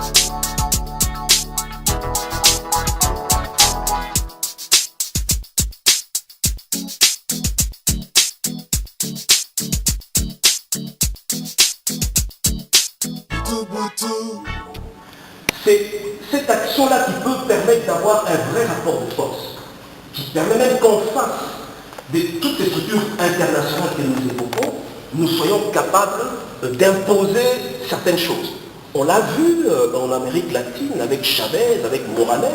C'est cette action-là qui peut permettre d'avoir un vrai rapport de force, qui permet même qu'en face de toutes les structures internationales que nous évoquons, nous soyons capables d'imposer certaines choses. On l'a vu en Amérique latine avec Chavez, avec Morales,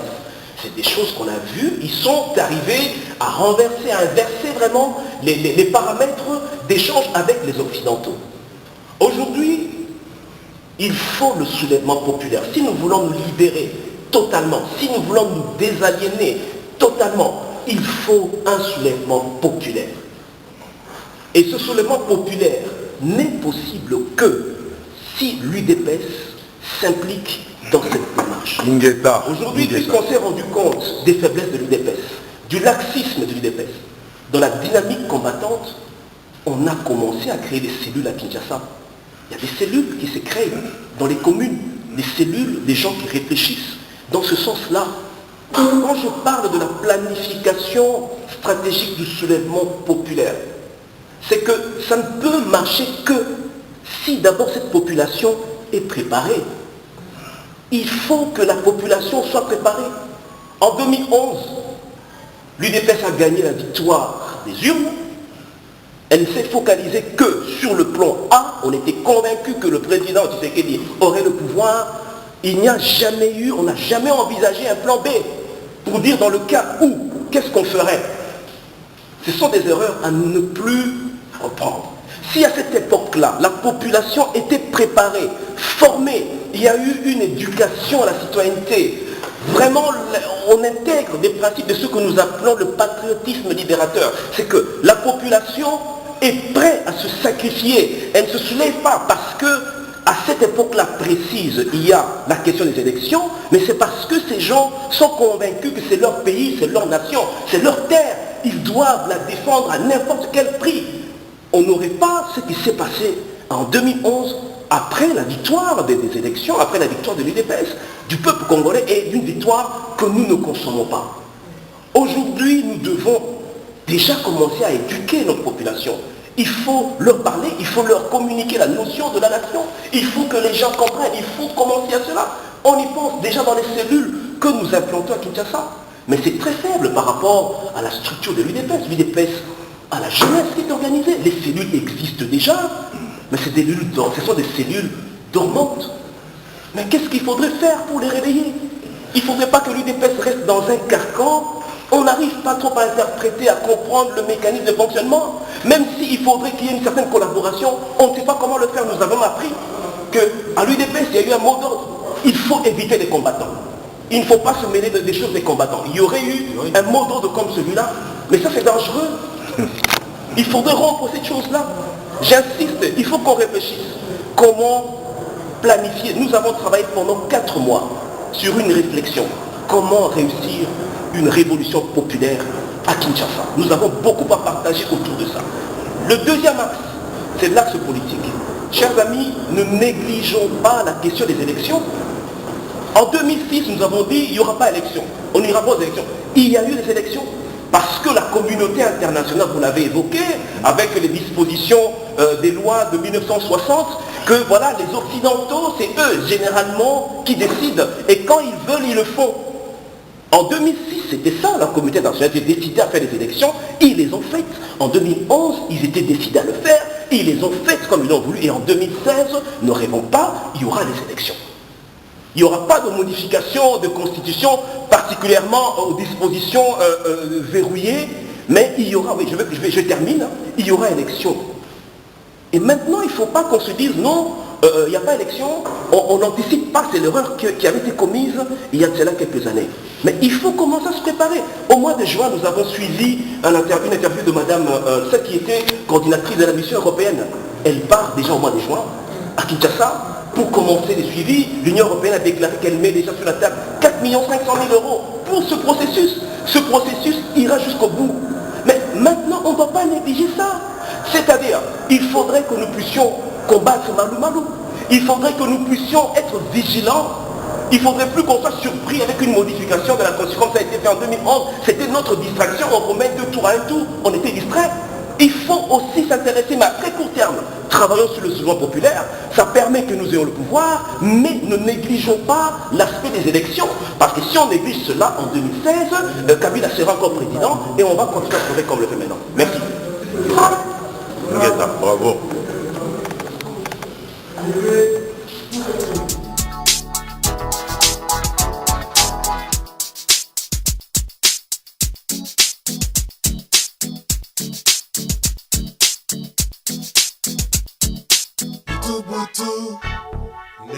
c'est des choses qu'on a vues, ils sont arrivés à renverser, à inverser vraiment les paramètres d'échange avec les Occidentaux. Aujourd'hui, il faut le soulèvement populaire. Si nous voulons nous libérer totalement, si nous voulons nous désaliéner totalement, il faut un soulèvement populaire. Et ce soulèvement populaire n'est possible que si l'UDPS s'implique dans cette démarche. Aujourd'hui, puisqu'on s'est rendu compte des faiblesses de l'UDPS, du laxisme de l'UDPS, dans la dynamique combattante, on a commencé à créer des cellules à Kinshasa. Il y a des cellules qui se créent dans les communes, des cellules, des gens qui réfléchissent dans ce sens-là. Quand je parle de la planification stratégique du soulèvement populaire, c'est que ça ne peut marcher que si d'abord cette population est préparée. Il faut que la population soit préparée. En 2011, l'UDPS a gagné la victoire des urnes. Elle s'est focalisée que sur le plan A. On était convaincu que le président Tshisekedi aurait le pouvoir. Il n'y a jamais eu, on n'a jamais envisagé un plan B pour dire dans le cas où, qu'est-ce qu'on ferait. Ce sont des erreurs à ne plus reprendre. Si à cette époque-là, la population était préparée, formée, il y a eu une éducation à la citoyenneté, vraiment on intègre des principes de ce que nous appelons le patriotisme libérateur. C'est que la population est prête à se sacrifier. Elle ne se soulève pas parce que à cette époque-là précise, il y a la question des élections, mais c'est parce que ces gens sont convaincus que c'est leur pays, c'est leur nation, c'est leur terre. Ils doivent la défendre à n'importe quel prix. On n'aurait pas ce qui s'est passé en 2011, après la victoire des élections, après la victoire de l'UDPS, du peuple congolais, et d'une victoire que nous ne consommons pas. Aujourd'hui, nous devons déjà commencer à éduquer notre population. Il faut leur parler, il faut leur communiquer la notion de la nation. Il faut que les gens comprennent, il faut commencer à cela. On y pense déjà dans les cellules que nous implantons à Kinshasa. Mais c'est très faible par rapport à la structure de l'UDPS. L'UDPS a la jeunesse qui est organisée. Les cellules existent déjà, mais ce sont des cellules dormantes. Mais qu'est-ce qu'il faudrait faire pour les réveiller? Il ne faudrait pas que l'UDPS reste dans un carcan. On n'arrive pas trop à interpréter, à comprendre le mécanisme de fonctionnement. Même s'il faudrait qu'il y ait une certaine collaboration, on ne sait pas comment le faire. Nous avons appris qu'à l'UDPS, il y a eu un mot d'ordre. Il faut éviter les combattants. Il ne faut pas se mêler des choses des combattants. Il y aurait eu un mot d'ordre comme celui-là, mais ça c'est dangereux. Il faudrait rompre cette chose-là. J'insiste, il faut qu'on réfléchisse. Comment planifier? Nous avons travaillé pendant 4 mois sur une réflexion. Comment réussir une révolution populaire à Kinshasa? Nous avons beaucoup à partager autour de ça. Le deuxième axe, c'est l'axe politique. Chers amis, ne négligeons pas la question des élections. En 2006, nous avons dit il n'y aura pas d'élection. On n'ira pas aux élections. Il y a eu des élections parce que la communauté internationale, vous l'avez évoqué, avec les dispositions des lois de 1960, que voilà, les Occidentaux, c'est eux généralement qui décident. Et quand ils veulent, ils le font. En 2006, c'était ça, la communauté internationale était décidée à faire des élections, ils les ont faites. En 2011, ils étaient décidés à le faire, ils les ont faites comme ils l'ont voulu. Et en 2016, ne rêvons pas, il y aura des élections. Il n'y aura pas de modification de constitution, particulièrement aux dispositions verrouillées, mais il y aura, oui, je termine, il y aura élection. Et maintenant, il ne faut pas qu'on se dise non, il n'y a pas élection, on n'anticipe pas, c'est l'erreur qui avait été commise il y a de cela quelques années. Mais il faut commencer à se préparer. Au mois de juin, nous avons suivi une interview de madame, celle qui était coordinatrice de la mission européenne. Elle part déjà au mois de juin à Kinshasa pour commencer les suivis. L'Union européenne a déclaré qu'elle met déjà sur la table 4 500 000 euros pour ce processus. Ce processus ira jusqu'au bout. Mais maintenant, on ne doit pas négliger ça. C'est-à-dire, il faudrait que nous puissions combattre Malou Malou. Il faudrait que nous puissions être vigilants Il ne faudrait plus qu'on soit surpris avec une modification de la Constitution comme ça a été fait en 2011. C'était notre distraction, on remet deux tours à un tour, on était distrait. Il faut aussi s'intéresser, mais à très court terme. Travaillons sur le souverain populaire, ça permet que nous ayons le pouvoir, mais ne négligeons pas l'aspect des élections. Parce que si on néglige cela en 2016, Kabila sera encore président et on va continuer à trouver comme le fait maintenant. Merci. Bravo. Kubutu.